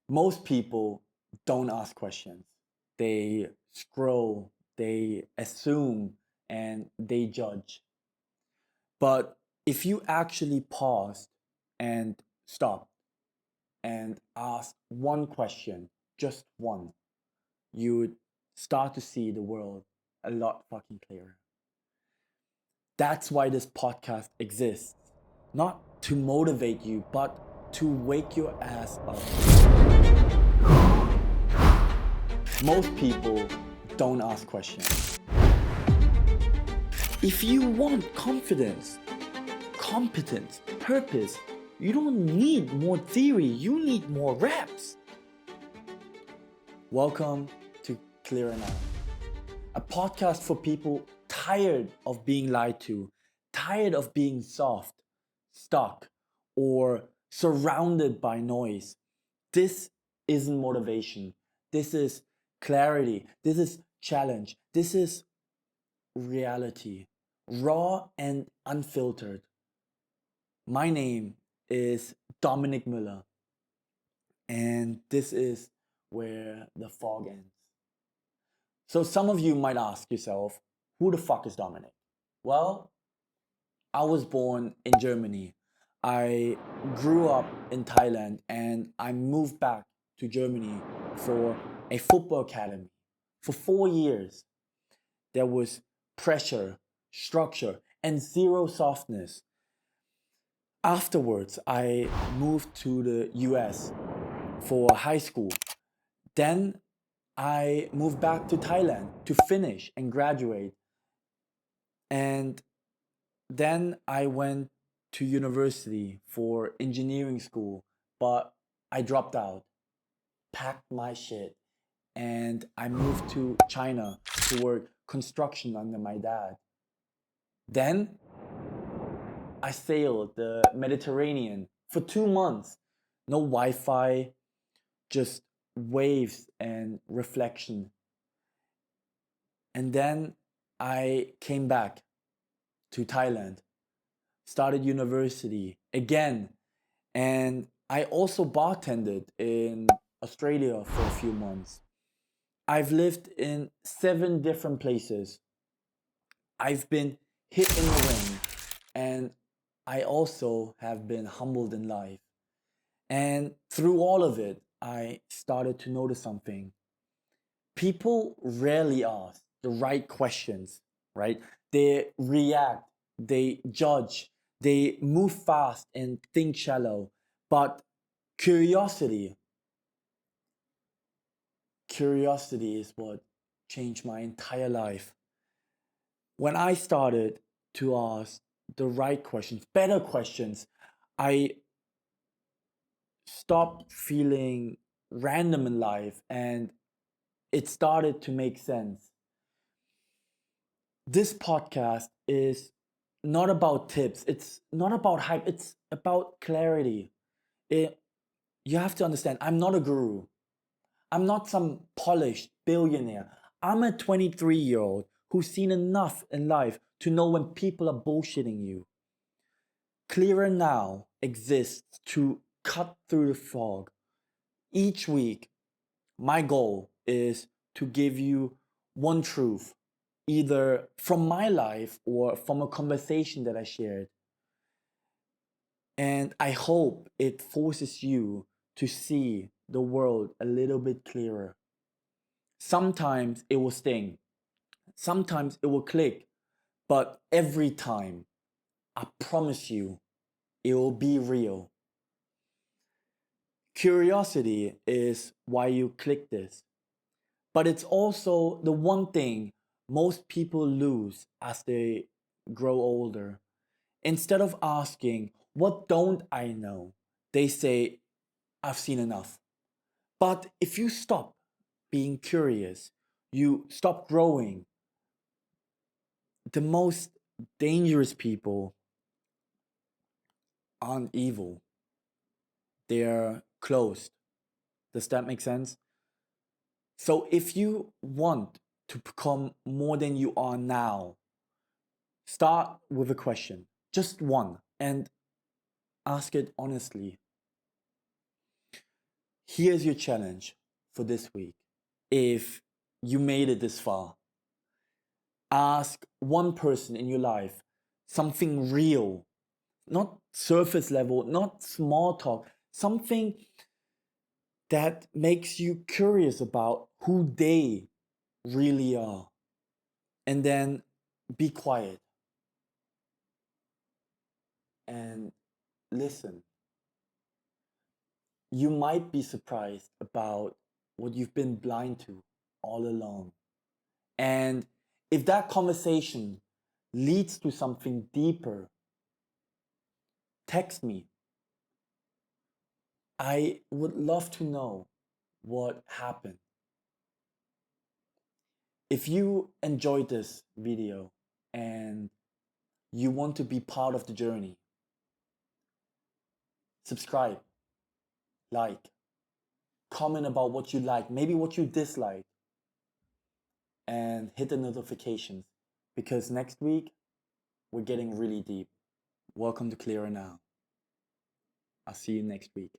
Most people don't ask questions. They scroll, they assume, and they judge. But if you actually paused and stopped and asked one question, just one, you would start to see the world a lot fucking clearer. That's why this podcast exists. Not to motivate you, but to wake your ass up. Most people don't ask questions. If you want confidence, competence, purpose, you don't need more theory, you need more reps. Welcome to Clearer Now, a podcast for people tired of being lied to, tired of being soft, stuck, or surrounded by noise. This isn't motivation. This is clarity. This is challenge. This is reality, raw and unfiltered. My name is Dominick Mueller, and this is where the fog ends. So some of you might ask yourself, who the fuck is Dominick? Well, I was born in Germany. I grew up in Thailand and I moved back to Germany for a football academy. For 4 years, there was pressure, structure, and zero softness. Afterwards, I moved to the US for high school. Then I moved back to Thailand to finish and graduate. And then I went to university for engineering school, but I dropped out, packed my shit, and I moved to China to work construction under my dad. Then I sailed the Mediterranean for 2 months. No Wi Fi, just waves and reflection. And then I came back to Thailand, started university again, and I also bartended in Australia for a few months. I've lived in 7 different places. I've been hit in the ring, and I also have been humbled in life. And through all of it, I started to notice something. People rarely ask the right questions, right? They react, they judge, they move fast and think shallow. But curiosity, curiosity is what changed my entire life. When I started to ask the right questions, better questions, I stopped feeling random in life and it started to make sense. This podcast is not about tips, it's not about hype, it's about clarity. It, you have to understand, I'm not a guru. I'm not some polished billionaire. I'm a 23-year-old who's seen enough in life to know when people are bullshitting you. Clearer Now exists to cut through the fog. Each week, my goal is to give you one truth, either from my life or from a conversation that I shared. And I hope it forces you to see the world a little bit clearer. Sometimes it will sting, sometimes it will click, but every time, I promise you, it will be real. Curiosity is why you click this, but it's also the one thing most people lose as they grow older. Instead of asking, what don't I know? They say, I've seen enough. But if you stop being curious, you stop growing. The most dangerous people aren't evil, they're closed. Does that make sense? So if you want to become more than you are now, start with a question, just one, and ask it honestly. Here's your challenge for this week. If you made it this far, ask one person in your life something real, not surface level, not small talk, something that makes you curious about who they really are. And then be quiet and listen. You might be surprised about what you've been blind to all along. And if that conversation leads to something deeper, text me. I would love to know what happened. If you enjoyed this video and you want to be part of the journey, subscribe, like, comment about what you like, maybe what you dislike, and hit the notifications because next week we're getting really deep. Welcome to Clearer Now. I'll see you next week.